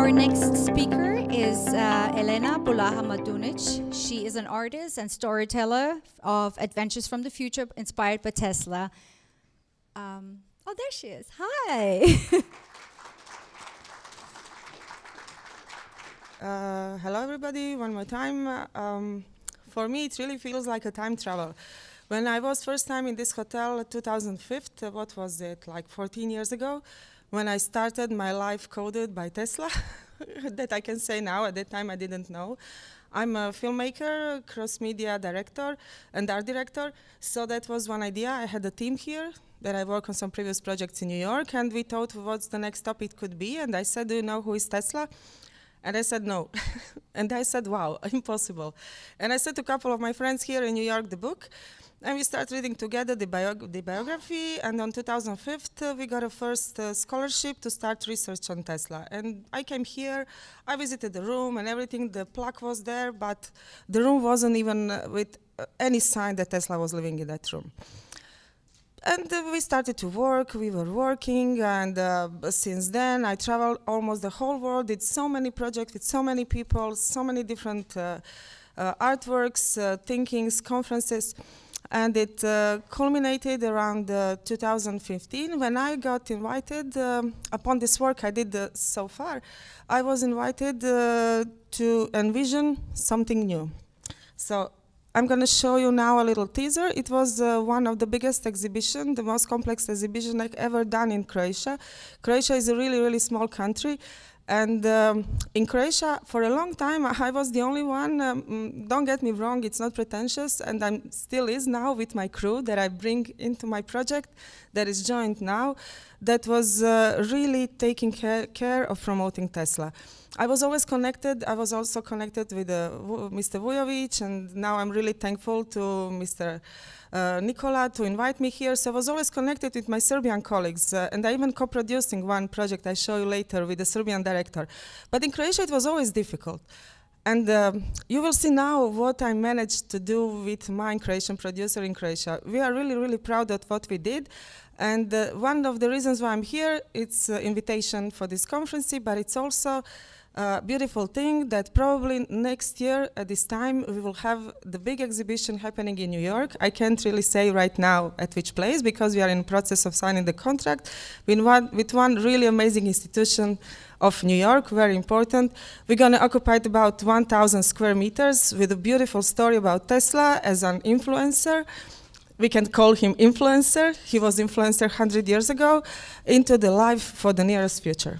Our next speaker is Helena Madunic. She is an artist and storyteller of Adventures from the Future inspired by Tesla. Oh, there she is. Hi. Hello, everybody. One more time. For me, it really feels like a time travel. When I was first time in this hotel, 2005, what was it, like 14 years ago, when I started my life coded by Tesla, that I can say now. At that time, I didn't know. I'm a filmmaker, cross-media director, and art director. So that was one idea. I had a team here that I worked on some previous projects in New York, and we thought what's the next stop it could be. And I said, do you know who is Tesla? And I said, no. And I said, wow, impossible. And I said to a couple of my friends here in New York the book, and we started reading together the biography, and on 2005, we got a first scholarship to start research on Tesla. And I came here, I visited the room and everything, the plaque was there, but the room wasn't even with any sign that Tesla was living in that room. And we started to work, we were working, and since then I traveled almost the whole world, did so many projects with so many people, so many different artworks, thinkings, conferences. And it culminated around 2015 when I got invited, upon this work I did so far, I was invited to envision something new. So I'm going to show you now a little teaser. It was one of the biggest exhibitions, the most complex exhibition I've ever done in Croatia. Croatia is a really, really small country. And in Croatia, for a long time, I was the only one. Don't get me wrong, it's not pretentious, and I still is now with my crew that I bring into my project that is joined now, that was really taking care of promoting Tesla. I was always connected. I was also connected with Mr. Vujovic, and now I'm really thankful to Mr. Nikola to invite me here. So I was always connected with my Serbian colleagues, and I even co-producing one project I show you later with the Serbian director. But in Croatia, it was always difficult. And you will see now what I managed to do with my Croatian producer in Croatia. We are really, really proud of what we did. And one of the reasons why I'm here, it's invitation for this conference, but it's also a beautiful thing that probably next year at this time we will have the big exhibition happening in New York. I can't really say right now at which place because we are in the process of signing the contract with one really amazing institution of New York, very important. We're going to occupy about 1,000 square meters with a beautiful story about Tesla as an influencer. We can call him influencer. He was influencer 100 years ago into the life for the nearest future.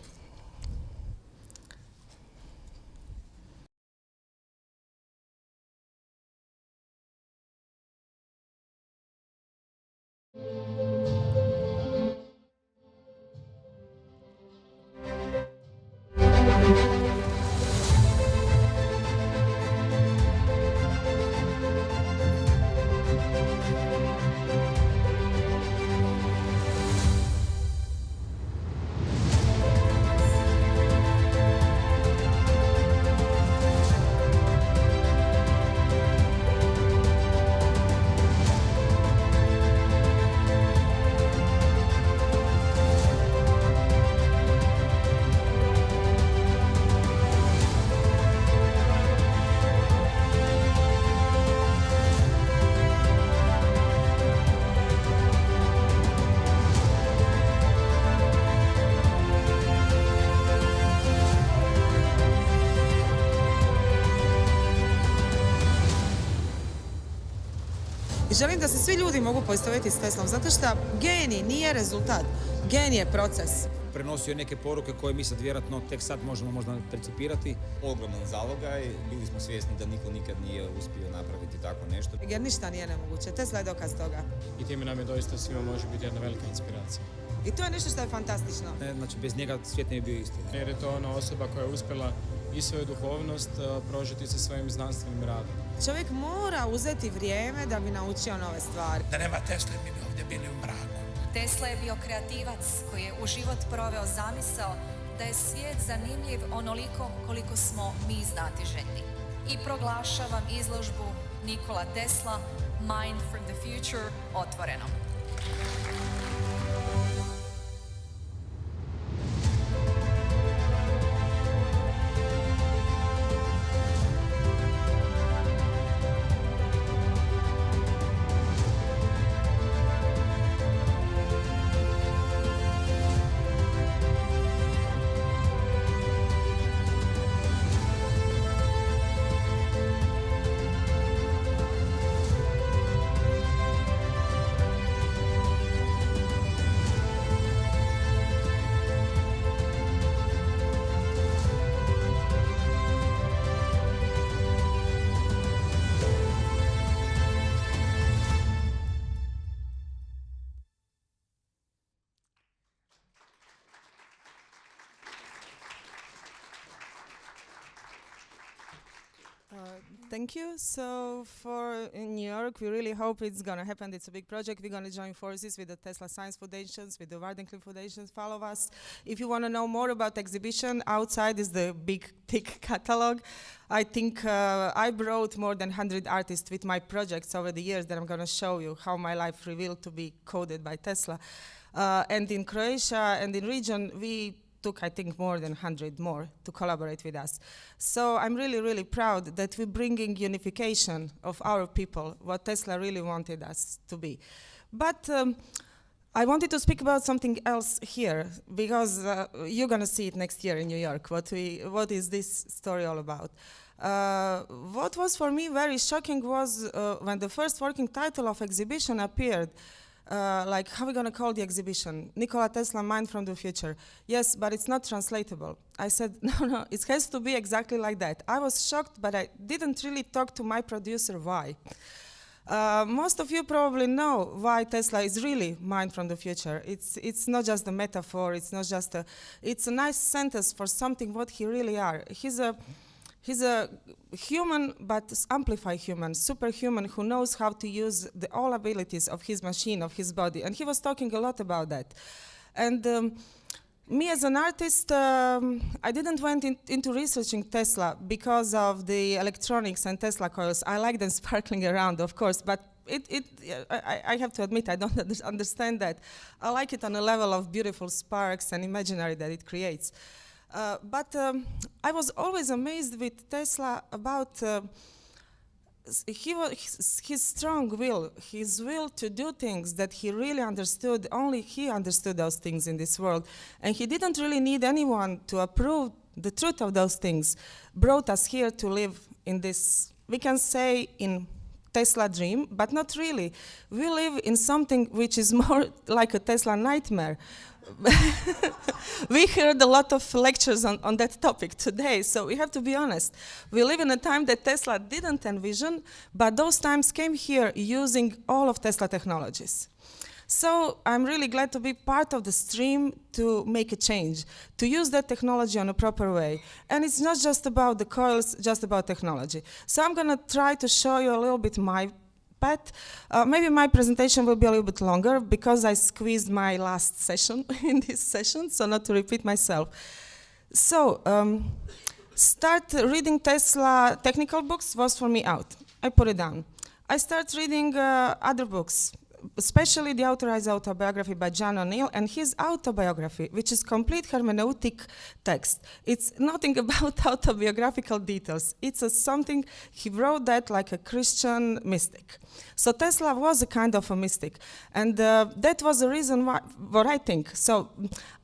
Želim da se svi ljudi mogu poistovjetiti s Teslom, zato što genij nije rezultat, genij je proces. Prenosio je neke poruke koje mi sad vjerojatno tek sad možemo možda percipirati. Ogroman zalogaj, bili smo svjesni da niko nikad nije uspio napraviti tako nešto. Jer ništa nije nemoguće, Tesla je dokaz toga. I time nam je doista svima može biti jedna velika inspiracija. I to je nešto što je fantastično. Znači bez njega svijet ne bi bio isti. Jer je to ona osoba koja je uspjela i svoju duhovnost prožiti sa svojim znanstvenim radom. Čovjek mora uzeti vrijeme da bi naučio nove stvari. Da nema Tesle, mi bi ovdje bili u mraku. Tesla je bio kreativac koji je u život proveo zamisao da je svijet zanimljiv onoliko koliko smo mi znatiželjni. I proglašavam izložbu Nikola Tesla, Mind from the Future, otvorenom. Thank you. So in New York, we really hope it's going to happen. It's a big project. We're going to join forces with the Tesla Science Foundations, with the Madunic Foundations. Follow us. If you want to know more about the exhibition, outside is the big, thick catalog. I think I brought more than 100 artists with my projects over the years that I'm going to show you how my life revealed to be coded by Tesla. And in Croatia and in region, we took, I think, more than 100 more to collaborate with us. So I'm really, really proud that we're bringing unification of our people, what Tesla really wanted us to be. But I wanted to speak about something else here, because you're going to see it next year in New York, what is this story all about. What was for me very shocking was when the first working title of exhibition appeared, like, how are we going to call the exhibition? Nikola Tesla, Mind from the Future. Yes, but it's not translatable. I said, no, it has to be exactly like that. I was shocked, but I didn't really talk to my producer why. Most of you probably know why Tesla is really Mind from the Future. It's not just a metaphor, it's not just it's a nice sentence for something what he really are. He's a human, but amplified human, superhuman, who knows how to use all abilities of his machine, of his body. And he was talking a lot about that. And me as an artist, I didn't went into researching Tesla because of the electronics and Tesla coils. I like them sparkling around, of course, but I have to admit, I don't understand that. I like it on a level of beautiful sparks and imaginary that it creates. But I was always amazed with Tesla about his strong will, his will to do things that he really understood. Only he understood those things in this world. And he didn't really need anyone to approve the truth of those things. Brought us here to live in this, we can say, in Tesla dream, but not really. We live in something which is more like a Tesla nightmare. We heard a lot of lectures on that topic today, so we have to be honest. We live in a time that Tesla didn't envision, but those times came here using all of Tesla technologies. So I'm really glad to be part of the stream to make a change, to use that technology in a proper way. And it's not just about the coils, just about technology. So I'm going to try to show you a little bit my path. Maybe my presentation will be a little bit longer because I squeezed my last session in this session, so not to repeat myself. So start reading Tesla technical books was for me out. I put it down. I start reading other books, especially the authorized autobiography by John O'Neill and his autobiography, which is complete hermeneutic text. It's nothing about autobiographical details. It's something, he wrote that like a Christian mystic. So Tesla was a kind of a mystic. And that was the reason why, what I think. So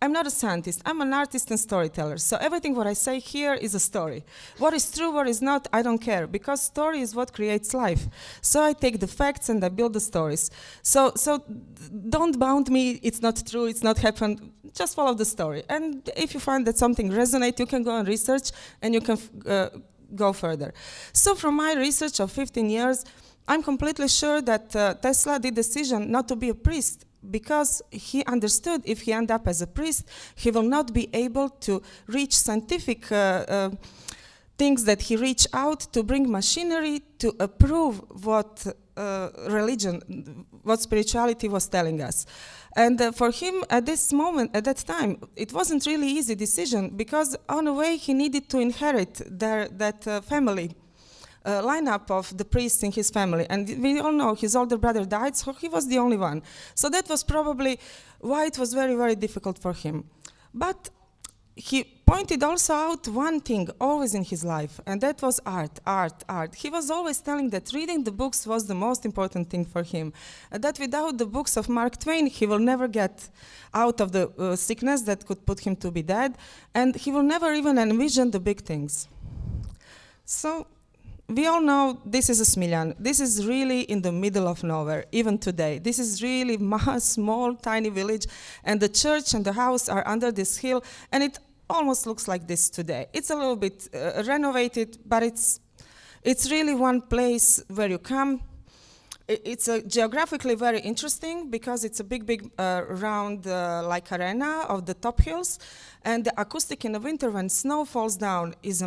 I'm not a scientist, I'm an artist and storyteller. So everything what I say here is a story. What is true, what is not, I don't care, because story is what creates life. So I take the facts and I build the stories. So don't bound me, it's not true, it's not happened, just follow the story. And if you find that something resonates, you can go and research and you can go further. So from my research of 15 years, I'm completely sure that Tesla did the decision not to be a priest because he understood if he ends up as a priest, he will not be able to reach scientific things that he reached out to bring machinery to approve what religion, what spirituality was telling us. And for him, at this moment, at that time, it wasn't really easy decision because on a way he needed to inherit that family lineup of the priests in his family. And we all know his older brother died, so he was the only one. So that was probably why it was very, very difficult for him. But he pointed also out one thing always in his life, and that was art, art, art. He was always telling that reading the books was the most important thing for him, that without the books of Mark Twain, he will never get out of the sickness that could put him to be dead, and he will never even envision the big things. So we all know this is a Smiljan. This is really in the middle of nowhere, even today. This is really a small, tiny village, and the church and the house are under this hill, and it almost looks like this today. It's a little bit renovated, but it's really one place where you come. It's geographically very interesting because it's a big round like arena of the top hills, and the acoustic in the winter when snow falls down is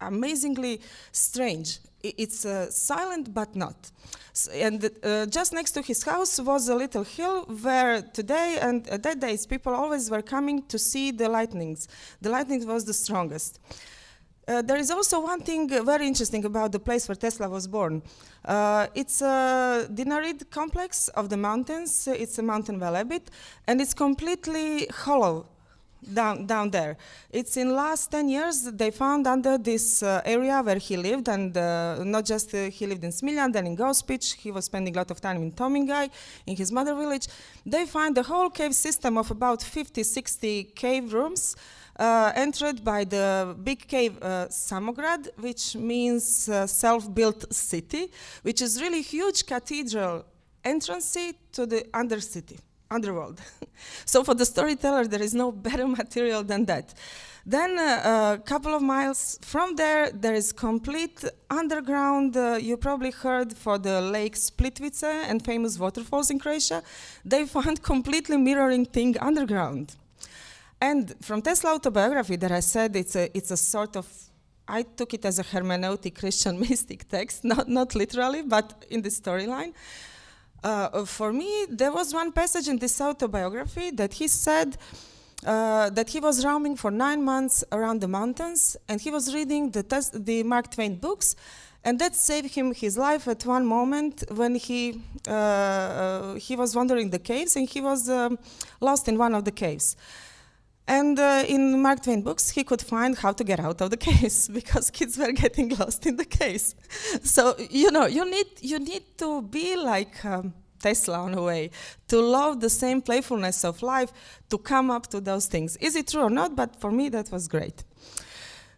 amazingly strange. It's silent but not. And just next to his house was a little hill where today and that days people always were coming to see the lightnings. The lightning was the strongest. There is also one thing very interesting about the place where Tesla was born. It's a Dinarid complex of the mountains. It's a mountain Velebit, and it's completely hollow down there. It's in last 10 years they found under this area where he lived, and not just he lived in Smiljan, then in Gospic. He was spending a lot of time in Tomingai, in his mother village. They find the whole cave system of about 50-60 cave rooms entered by the big cave Samograd, which means self-built city, which is really huge cathedral entrance to the underworld. So for the storyteller, there is no better material than that. Then a couple of miles from there, there is complete underground, you probably heard for the lake Splitvice and famous waterfalls in Croatia. They found completely mirroring thing underground. And from Tesla autobiography that I said it's a sort of, I took it as a hermeneutic Christian mystic text, not literally, but in the storyline. For me, there was one passage in this autobiography that he said that he was roaming for 9 months around the mountains, and he was reading the Mark Twain books, and that saved him his life at one moment when he was wandering the caves, and he was lost in one of the caves. And in Mark Twain books, he could find how to get out of the caves because kids were getting lost in the caves. So you need to be like Tesla in a way, to love the same playfulness of life, to come up to those things. Is it true or not? But for me, that was great.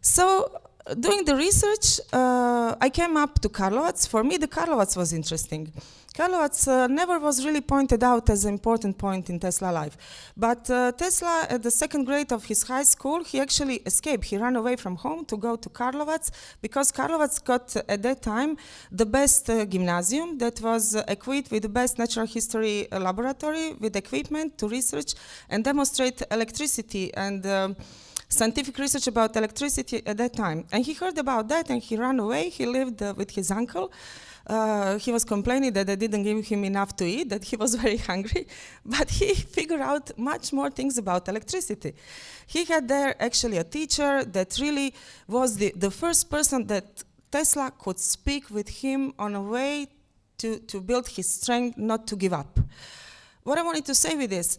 So doing the research, I came up to Karlovac. For me, the Karlovac was interesting. Karlovac never was really pointed out as an important point in Tesla life. But Tesla, at the second grade of his high school, he actually escaped. He ran away from home to go to Karlovac because Karlovac got, at that time, the best gymnasium that was equipped with the best natural history laboratory with equipment to research and demonstrate electricity and scientific research about electricity at that time. And he heard about that and he ran away. He lived with his uncle. He was complaining that they didn't give him enough to eat, that he was very hungry, but he figured out much more things about electricity. He had there actually a teacher that really was the first person that Tesla could speak with him on a way to build his strength, not to give up. What I wanted to say with this,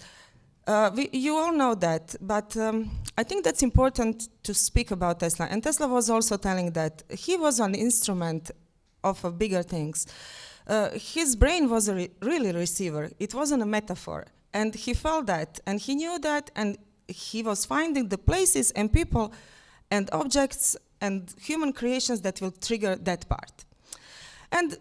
you all know that, but I think that's important to speak about Tesla. And Tesla was also telling that he was an instrument of bigger things. His brain was really a receiver. It wasn't a metaphor. And he felt that, and he knew that, and he was finding the places and people and objects and human creations that will trigger that part. And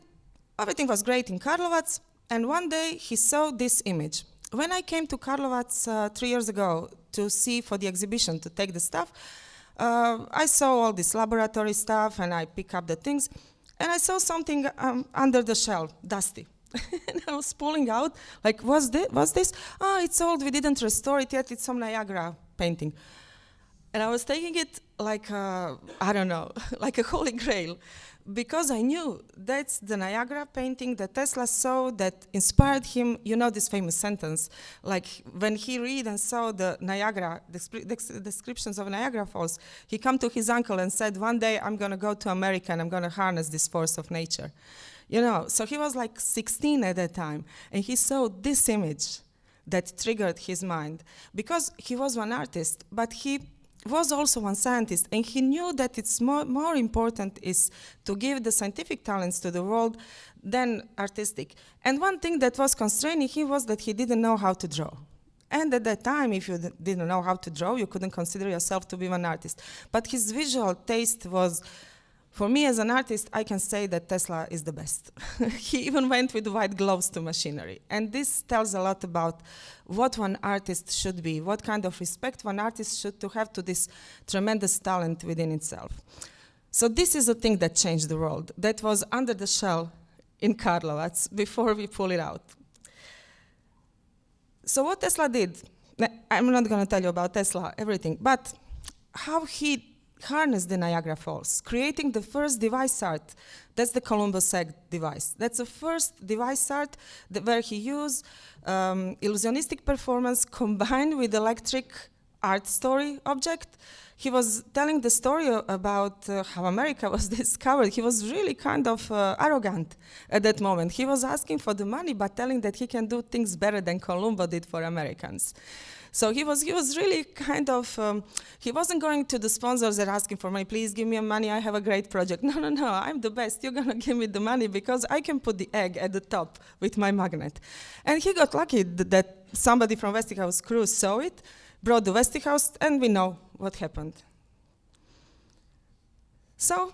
everything was great in Karlovac, and one day he saw this image. When I came to Karlovac 3 years ago to see for the exhibition, to take the stuff, I saw all this laboratory stuff, and I pick up the things, and I saw something under the shelf, dusty. And I was pulling out, like, what's this? Oh, it's old, we didn't restore it yet, it's some Niagara painting. And I was taking it like, I don't know, like a holy grail, because I knew that's the Niagara painting that Tesla saw that inspired him. You know this famous sentence, like when he read and saw the Niagara, descriptions of Niagara Falls, he come to his uncle and said, one day I'm gonna go to America and I'm gonna harness this force of nature. You know, so he was like 16 at that time, and he saw this image that triggered his mind, because he was one artist, but he was also one scientist, and he knew that it's more important is to give the scientific talents to the world than artistic. And one thing that was constraining him was that he didn't know how to draw. And at that time, if you didn't know how to draw, you couldn't consider yourself to be an artist. But his visual taste was, for me as an artist, I can say that Tesla is the best. He even went with white gloves to machinery. And this tells a lot about what one artist should be, what kind of respect one artist should to have to this tremendous talent within itself. So this is a thing that changed the world. That was under the shell in Karlovac before we pull it out. So what Tesla did, I'm not going to tell you about Tesla, everything, but how he harnessed the Niagara Falls, creating the first device art. That's the Columbus egg device. That's the first device art where he used illusionistic performance combined with electric art story object. He was telling the story about how America was discovered. He was really kind of arrogant at that moment. He was asking for the money, but telling that he can do things better than Columbo did for Americans. So he was really kind of, he wasn't going to the sponsors and asking for money, please give me money, I have a great project. No, I'm the best, you're gonna give me the money because I can put the egg at the top with my magnet. And he got lucky that somebody from Westinghouse Cruise saw it, brought the Westinghouse, and we know what happened. So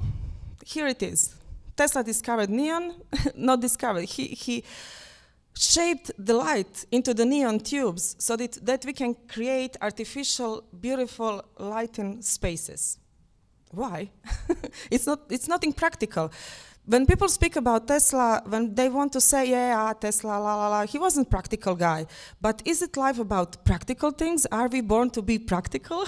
here it is. Tesla discovered neon, not discovered, he shaped the light into the neon tubes so that we can create artificial, beautiful lighting spaces. Why? It's nothing practical. When people speak about Tesla, when they want to say, yeah, Tesla, la, la, la, he wasn't a practical guy. But is it life about practical things? Are we born to be practical?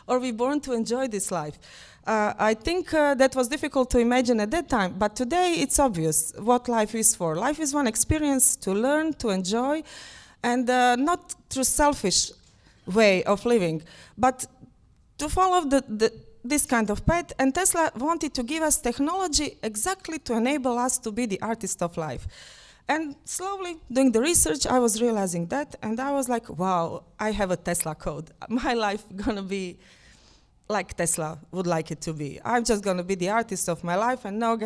Or are we born to enjoy this life? I think that was difficult to imagine at that time, but today it's obvious what life is for. Life is one experience to learn, to enjoy, and not through selfish way of living, but to follow this kind of path. And Tesla wanted to give us technology exactly to enable us to be the artist of life. And slowly, doing the research, I was realizing that, and I was like, wow, I have a Tesla code. My life gonna be like Tesla would like it to be. I'm just gonna be the artist of my life, and no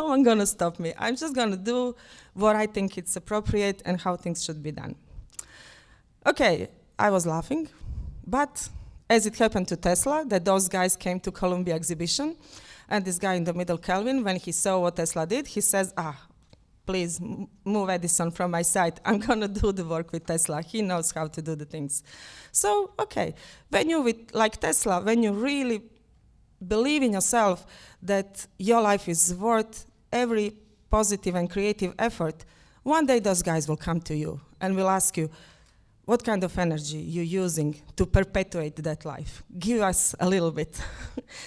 one gonna stop me. I'm just gonna do what I think it's appropriate and how things should be done. Okay, I was laughing, but as it happened to Tesla, that those guys came to Columbia exhibition, and this guy in the middle, Kelvin, when he saw what Tesla did, he says, please move Edison from my side. I'm gonna do the work with Tesla. He knows how to do the things. So, okay, when you like Tesla, when you really believe in yourself that your life is worth every positive and creative effort, one day those guys will come to you and will ask you, what kind of energy you're using to perpetuate that life? Give us a little bit.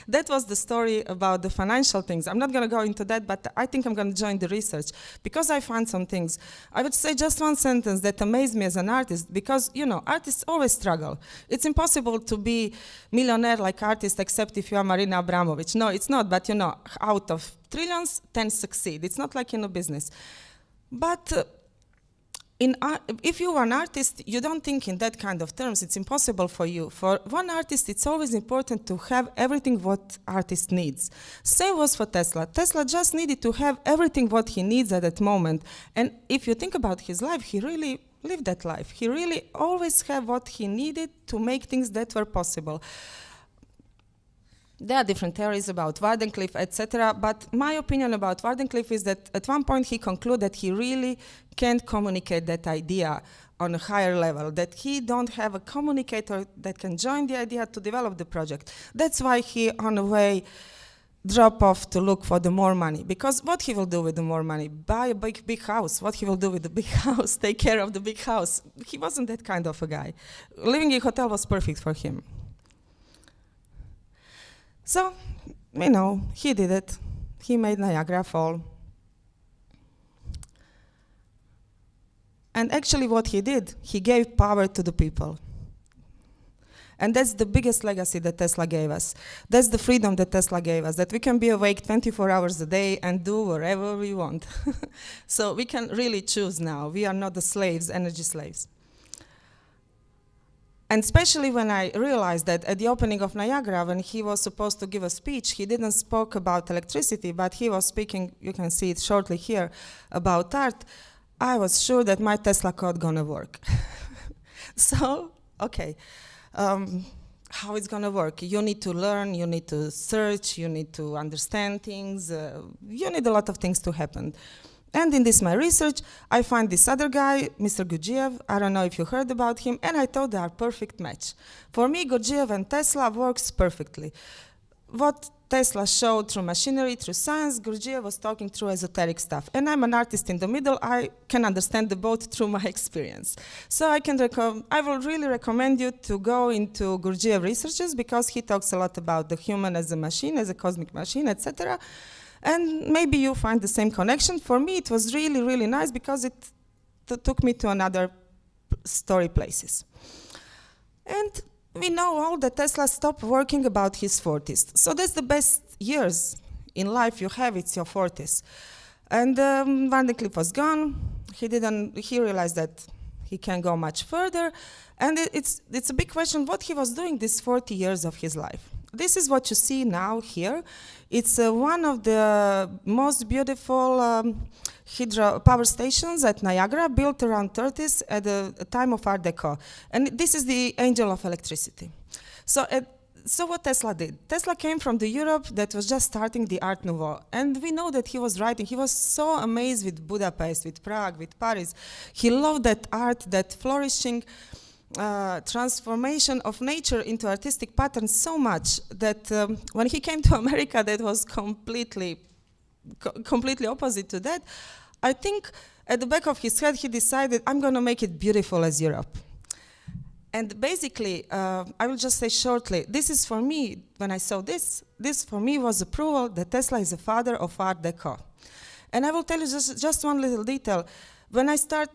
That was the story about the financial things. I'm not gonna go into that, but I think I'm gonna join the research because I found some things. I would say just one sentence that amazed me as an artist, because, you know, artists always struggle. It's impossible to be millionaire like artist except if you are Marina Abramovic. No, it's not, but you know, out of trillions, 10 succeed. It's not like in a business. But if you are an artist, you don't think in that kind of terms. It's impossible for you. For one artist, it's always important to have everything what artist needs. Same was for Tesla. Tesla just needed to have everything what he needs at that moment. And if you think about his life, he really lived that life. He really always had what he needed to make things that were possible. There are different theories about Wardenclyffe, etc. But my opinion about Wardenclyffe is that at one point he concluded that he really can't communicate that idea on a higher level, that he don't have a communicator that can join the idea to develop the project. That's why he, on a way, drop off to look for the more money. Because what he will do with the more money? Buy a big house. What he will do with the big house? Take care of the big house. He wasn't that kind of a guy. Living in a hotel was perfect for him. So, you know, he did it. He made Niagara Fall. And actually what he did, he gave power to the people. And that's the biggest legacy that Tesla gave us. That's the freedom that Tesla gave us, that we can be awake 24 hours a day and do whatever we want. So we can really choose now. We are not the slaves, energy slaves. And especially when I realized that at the opening of Niagara, when he was supposed to give a speech, he didn't speak about electricity, but he was speaking, you can see it shortly here, about art. I was sure that my Tesla code gonna work. So, okay, how it's gonna work? You need to learn, you need to search, you need to understand things, you need a lot of things to happen. And in this my research, I find this other guy, Mr. Gurdjieff. I don't know if you heard about him, and I thought they are a perfect match. For me, Gurdjieff and Tesla works perfectly. What Tesla showed through machinery, through science. Gurdjieff was talking through esoteric stuff. And I'm an artist in the middle. I can understand the both through my experience. So I will really recommend you to go into Gurdjieff researches, because he talks a lot about the human as a machine, as a cosmic machine, etc. And maybe you find the same connection. For me, it was really, really nice, because it took me to another story places. And we know all that Tesla stopped working about his 40s. So that's the best years in life you have, it's your 40s. And Van de Cliff was gone. He realized that he can't go much further. And it's a big question what he was doing these 40 years of his life. This is what you see now here. It's one of the most beautiful hydro power stations at Niagara, built around 30s at the time of Art Deco. And this is the angel of electricity. So what Tesla did? Tesla came from the Europe that was just starting the Art Nouveau. And we know that he was writing. He was so amazed with Budapest, with Prague, with Paris. He loved that art, that flourishing transformation of nature into artistic patterns so much that when he came to America, that was completely opposite to that. I think at the back of his head, he decided, I'm going to make it beautiful as Europe. And basically, I will just say shortly, this is for me, when I saw this for me was approval that Tesla is the father of Art Deco. And I will tell you just one little detail. When I start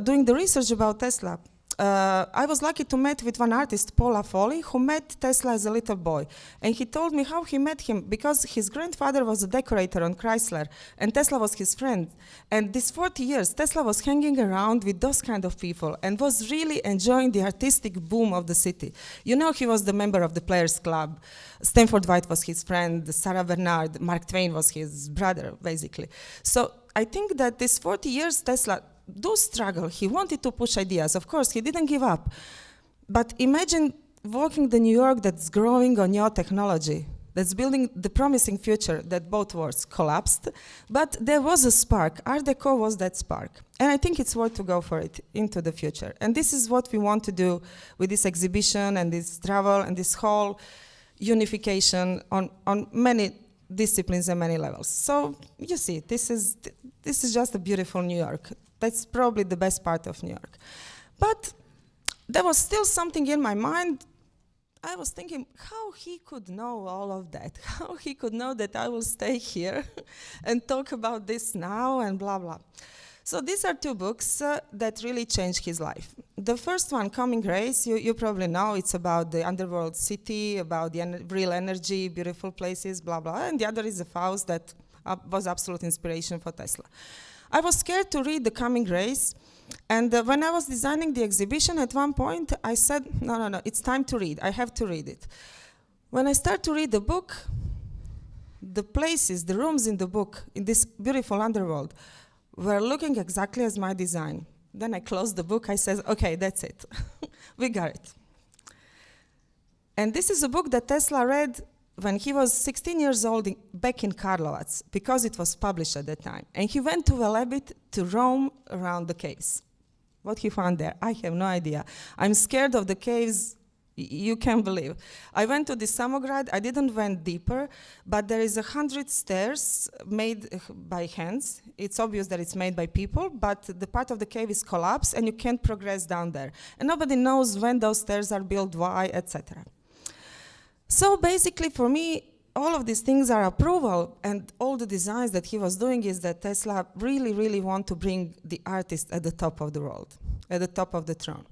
doing the research about Tesla, I was lucky to meet with one artist, Paula Foley, who met Tesla as a little boy. And he told me how he met him, because his grandfather was a decorator on Chrysler, and Tesla was his friend. And these 40 years, Tesla was hanging around with those kind of people and was really enjoying the artistic boom of the city. You know, he was the member of the Players Club. Stanford White was his friend, Sarah Bernard, Mark Twain was his brother, basically. So I think that these 40 years, Tesla do struggle. He wanted to push ideas. Of course, he didn't give up. But imagine walking the New York that's growing on your technology, that's building the promising future that both worlds collapsed. But there was a spark. Art Deco was that spark. And I think it's worth to go for it into the future. And this is what we want to do with this exhibition and this travel and this whole unification on many disciplines and many levels. So you see, this is just a beautiful New York. That's probably the best part of New York. But there was still something in my mind. I was thinking how he could know all of that, how he could know that I will stay here and talk about this now and blah, blah. So these are two books that really changed his life. The first one, Coming Race, you probably know, it's about the underworld city, about the real energy, beautiful places, blah, blah. And the other is The Faust that was absolute inspiration for Tesla. I was scared to read The Coming Race, and when I was designing the exhibition, at one point I said, no, it's time to read. I have to read it. When I start to read the book, the places, the rooms in the book, in this beautiful underworld, were looking exactly as my design. Then I closed the book. I said, okay, that's it. We got it. And this is a book that Tesla read when he was 16 years old back in Karlovac, because it was published at that time. And he went to Velebit to roam around the caves. What he found there, I have no idea. I'm scared of the caves, you can't believe. I went to the Samograd, I didn't went deeper, but there is 100 stairs made by hands. It's obvious that it's made by people, but the part of the cave is collapsed and you can't progress down there. And nobody knows when those stairs are built, why, etc. So basically, for me, all of these things are approval, and all the designs that he was doing is that Tesla really, really want to bring the artist at the top of the world, at the top of the throne.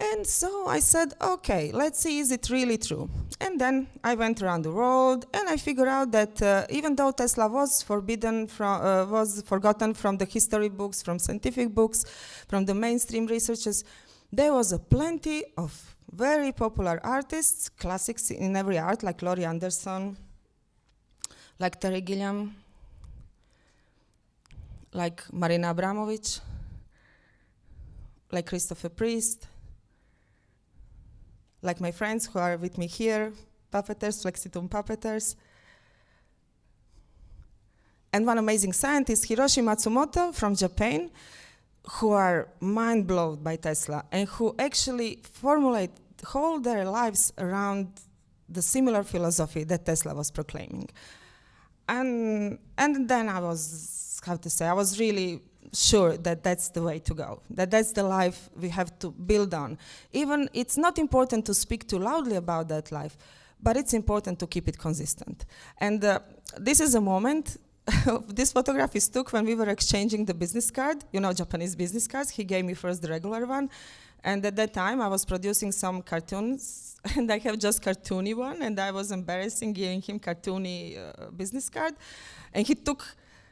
And so I said, okay, let's see, is it really true? And then I went around the world, and I figured out that even though Tesla was forgotten from the history books, from scientific books, from the mainstream researchers, there was a plenty of very popular artists, classics in every art, like Laurie Anderson, like Terry Gilliam, like Marina Abramovic, like Christopher Priest, like my friends who are with me here, puppeteers, Flexitum puppeteers. And one amazing scientist, Hiroshi Matsumoto from Japan, who are mind-blown by Tesla and who actually formulate whole their lives around the similar philosophy that Tesla was proclaiming. And then I was, how to say, I was really sure that that's the way to go, that that's the life we have to build on. Even it's not important to speak too loudly about that life, but it's important to keep it consistent. And this is a moment, this photograph is took when we were exchanging the business card, you know, Japanese business cards. He gave me first the regular one, and at that time I was producing some cartoons, and I have just cartoony one, and I was embarrassing giving him cartoony business card, and he took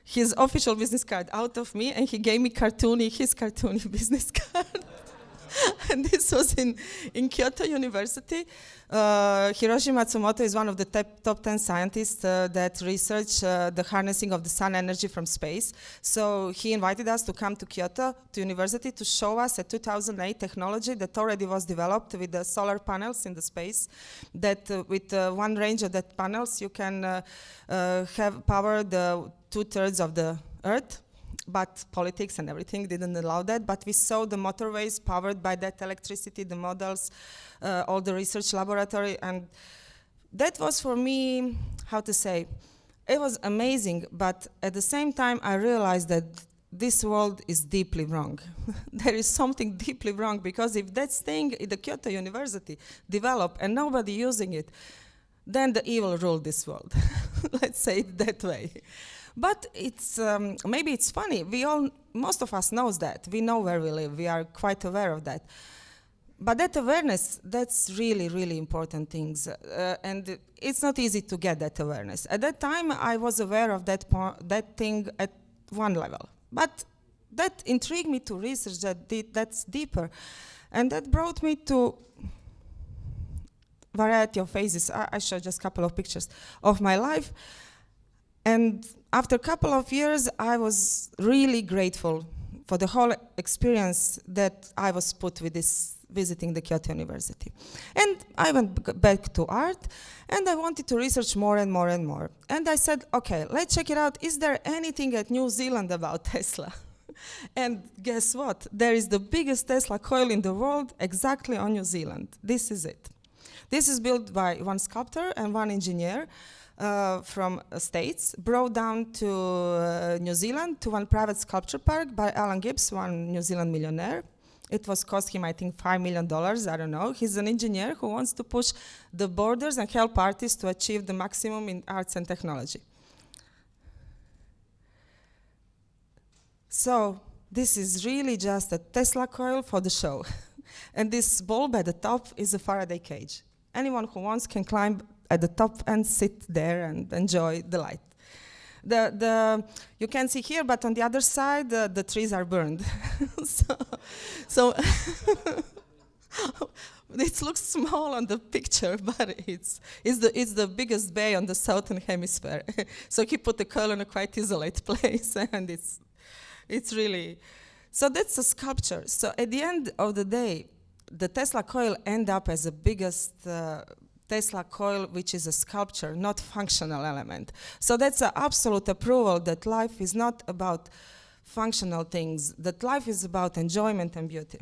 his official business card out of me, and he gave me his cartoony business card. And this was in Kyoto University. Hiroshi Matsumoto is one of the top 10 scientists that research the harnessing of the sun energy from space. So he invited us to come to Kyoto, to university, to show us a 2008 technology that already was developed with the solar panels in the space, that with one range of that panels, you can have power the 2/3 of the Earth. But politics and everything didn't allow that. But we saw the motorways powered by that electricity, the models, all the research laboratory. And that was for me, how to say, it was amazing. But at the same time, I realized that this world is deeply wrong. There is something deeply wrong, because if that thing in the Kyoto University developed and nobody using it, then the evil ruled this world. Let's say it that way. But it's maybe it's funny. Most of us knows that. We know where we live. We are quite aware of that. But that awareness, that's really, really important things. And it's not easy to get that awareness. At that time, I was aware of that thing at one level. But that intrigued me to research that's deeper. And that brought me to variety of phases. I showed just a couple of pictures of my life. And after a couple of years, I was really grateful for the whole experience that I was put with this visiting the Kyoto University. And I went back to art, and I wanted to research more and more and more. And I said, okay, let's check it out. Is there anything at New Zealand about Tesla? And guess what? There is the biggest Tesla coil in the world exactly on New Zealand. This is it. This is built by one sculptor and one engineer from States, brought down to New Zealand to one private sculpture park by Alan Gibbs, one New Zealand millionaire. It was cost him, I think, $5 million, I don't know. He's an engineer who wants to push the borders and help artists to achieve the maximum in arts and technology. So this is really just a Tesla coil for the show. And this bulb at the top is a Faraday cage. Anyone who wants can climb at the top and sit there and enjoy the light. You can see here, but on the other side, the trees are burned. so it looks small on the picture, but it's the biggest bay on the southern hemisphere. So he put the coil in a quite isolated place, and it's really, so that's a sculpture. So at the end of the day, the Tesla coil end up as the biggest Tesla coil, which is a sculpture, not functional element. So that's an absolute approval that life is not about functional things, that life is about enjoyment and beauty.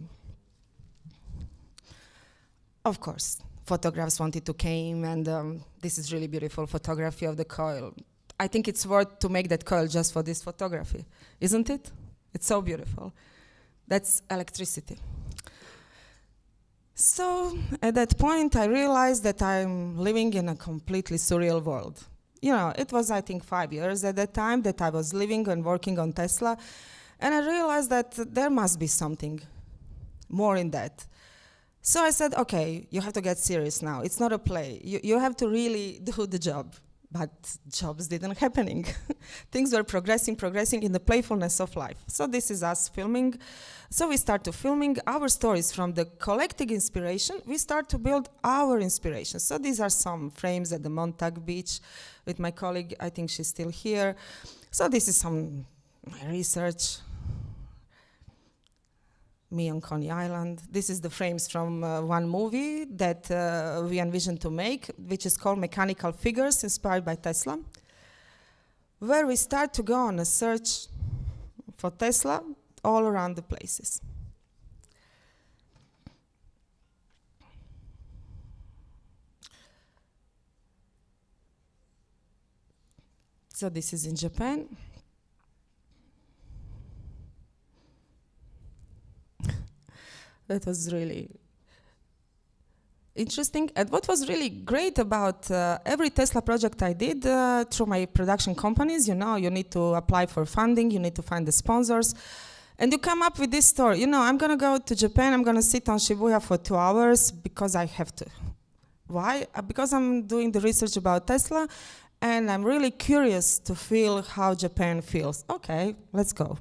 Of course, photographs wanted to came, and this is really beautiful photography of the coil. I think it's worth to make that coil just for this photography, isn't it? It's so beautiful. That's electricity. So at that point, I realized that I'm living in a completely surreal world. You know, it was, I think, 5 years at that time that I was living and working on Tesla. And I realized that there must be something more in that. So I said, okay, you have to get serious now. It's not a play. You have to really do the job. But jobs didn't happening. Things were progressing in the playfulness of life. So this is us filming. So we start to filming our stories from the collecting inspiration. We start to build our inspiration. So these are some frames at the Montauk Beach with my colleague. I think she's still here. So this is some research. Me on Coney Island. This is the frames from one movie that we envisioned to make, which is called Mechanical Figures, inspired by Tesla, where we start to go on a search for Tesla all around the places. So this is in Japan. That was really interesting. And what was really great about every Tesla project I did through my production companies, you know, you need to apply for funding, you need to find the sponsors, and you come up with this story. You know, I'm going to go to Japan, I'm going to sit on Shibuya for 2 hours because I have to. Why? Because I'm doing the research about Tesla, and I'm really curious to feel how Japan feels. Okay, let's go.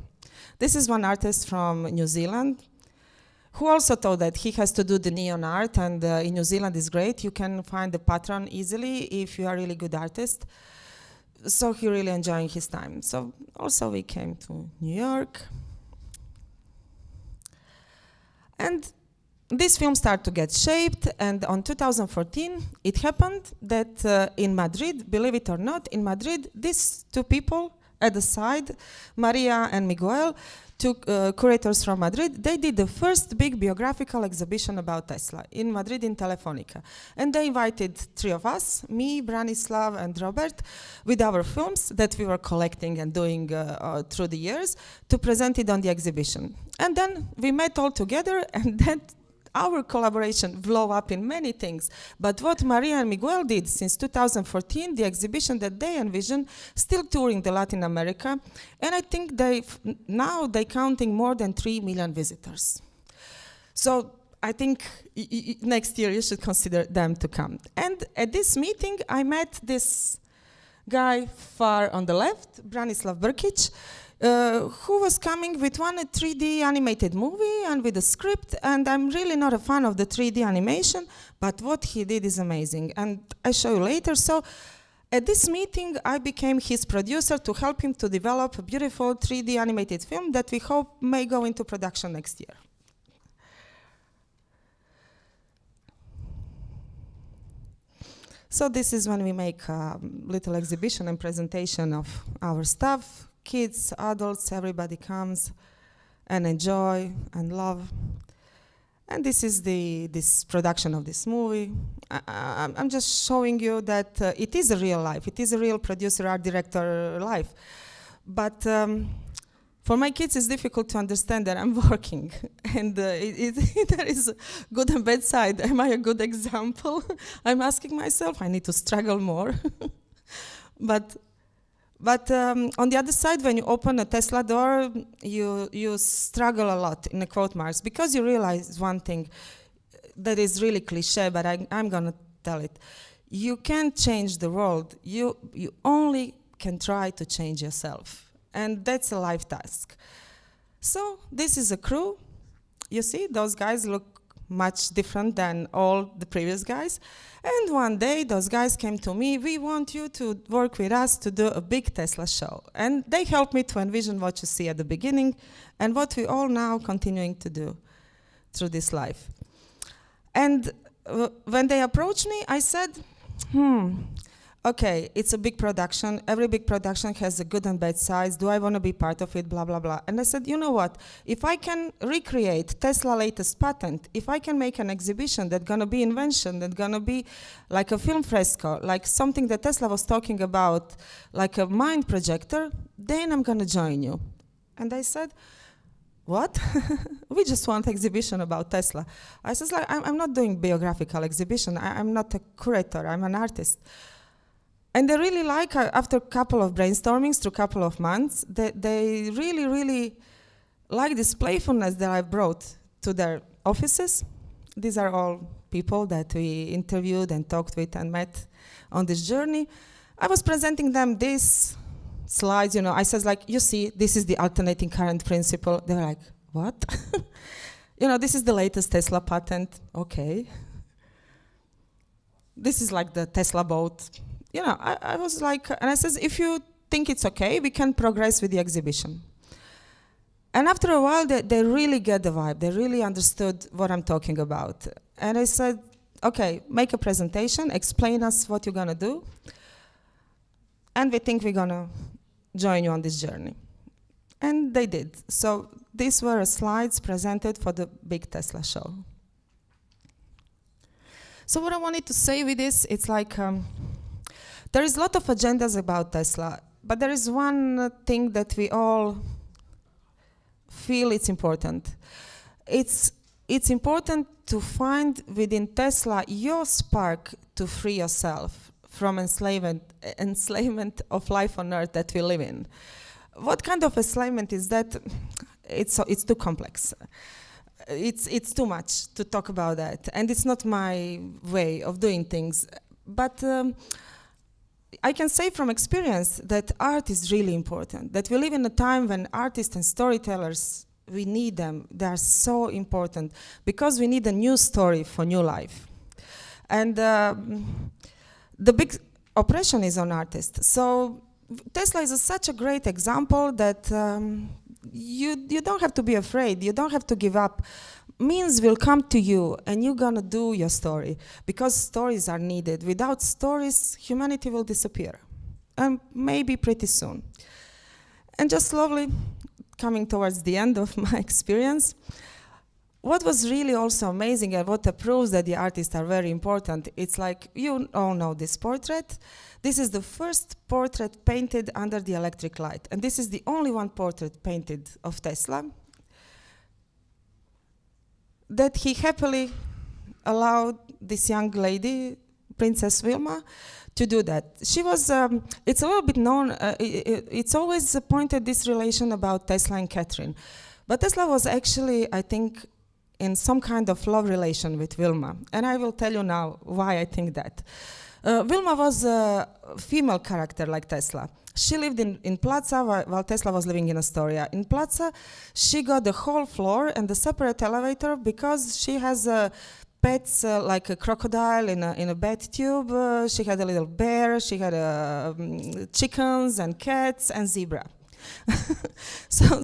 This is one artist from New Zealand who also thought that he has to do the neon art, and in New Zealand is great. You can find the pattern easily if you are a really good artist. So he really enjoying his time. So also we came to New York. And this film started to get shaped, and on 2014, it happened that in Madrid, believe it or not, in Madrid, these two people at the side, Maria and Miguel, two curators from Madrid, they did the first big biographical exhibition about Tesla in Madrid in Telefonica. And they invited 3 of us, me, Branislav, and Robert, with our films that we were collecting and doing through the years to present it on the exhibition. And then we met all together, and then our collaboration blew up in many things. But what Maria and Miguel did since 2014, the exhibition that they envisioned, still touring the Latin America, and I think now they're counting more than 3 million visitors. So I think next year you should consider them to come. And at this meeting, I met this guy far on the left, Branislav Brkic, who was coming with one 3D animated movie and with a script, and I'm really not a fan of the 3D animation, but what he did is amazing, and I show you later. So at this meeting, I became his producer to help him to develop a beautiful 3D animated film that we hope may go into production next year. So this is when we make a little exhibition and presentation of our stuff. Kids, adults, everybody comes and enjoy and love. And this is this production of this movie. I'm just showing you that it is a real life. It is a real producer, art director life. But for my kids, it's difficult to understand that I'm working. And there is a good and bad side. Am I a good example? I'm asking myself, I need to struggle more. But on the other side, when you open a Tesla door, you struggle a lot, in the quote marks, because you realize one thing that is really cliche, but I'm going to tell it. You can't change the world. You only can try to change yourself. And that's a life task. So this is a crew. You see, those guys look much different than all the previous guys. And one day, those guys came to me, we want you to work with us to do a big Tesla show. And they helped me to envision what you see at the beginning and what we all now continuing to do through this life. And when they approached me, I said, okay, it's a big production. Every big production has a good and bad sides. Do I want to be part of it? Blah, blah, blah. And I said, you know what? If I can recreate Tesla's latest patent, if I can make an exhibition that's going to be invention, that's going to be like a film fresco, like something that Tesla was talking about, like a mind projector, then I'm going to join you. And I said, what? We just want exhibition about Tesla. I said, like, I'm not doing biographical exhibition. I'm not a curator. I'm an artist. And they really like, after a couple of brainstormings through a couple of months, they really, really like this playfulness that I brought to their offices. These are all people that we interviewed and talked with and met on this journey. I was presenting them these slides, you know, I said, like, you see, this is the alternating current principle. They were like, what? You know, this is the latest Tesla patent. Okay. This is like the Tesla boat. You know, I was like, and I said, if you think it's okay, we can progress with the exhibition. And after a while, they really get the vibe. They really understood what I'm talking about. And I said, okay, make a presentation, explain us what you're going to do, and we think we're going to join you on this journey. And they did. So these were slides presented for the big Tesla show. So what I wanted to say with this, it's like, there is a lot of agendas about Tesla. but there is one thing that we all feel it's important. It's important to find within Tesla your spark to free yourself from enslavement of life on Earth that we live in. What kind of enslavement is that? It's too complex. It's too much to talk about that, and it's not my way of doing things. But I can say from experience that art is really important, that we live in a time when artists and storytellers, we need them. They are so important because we need a new story for new life. And the big oppression is on artists. So Tesla is such a great example that you don't have to be afraid. You don't have to give up. Means will come to you and you're gonna do your story because stories are needed. Without stories, humanity will disappear, and maybe pretty soon. And just slowly coming towards the end of my experience, what was really also amazing and what proves that the artists are very important, it's like, you all know this portrait. This is the first portrait painted under the electric light, and this is the only one portrait painted of Tesla that he happily allowed this young lady, Princess Wilma, to do that. She was, it's a little bit known, it's always pointed this relation about Tesla and Catherine. But Tesla was actually, I think, in some kind of love relation with Wilma. And I will tell you now why I think that. Wilma was a female character like Tesla. She lived in Plaza while Tesla was living in Astoria. In Plaza, she got the whole floor and the separate elevator because she has pets like a crocodile in a bat tube. She had a little bear. She had chickens and cats and zebra. So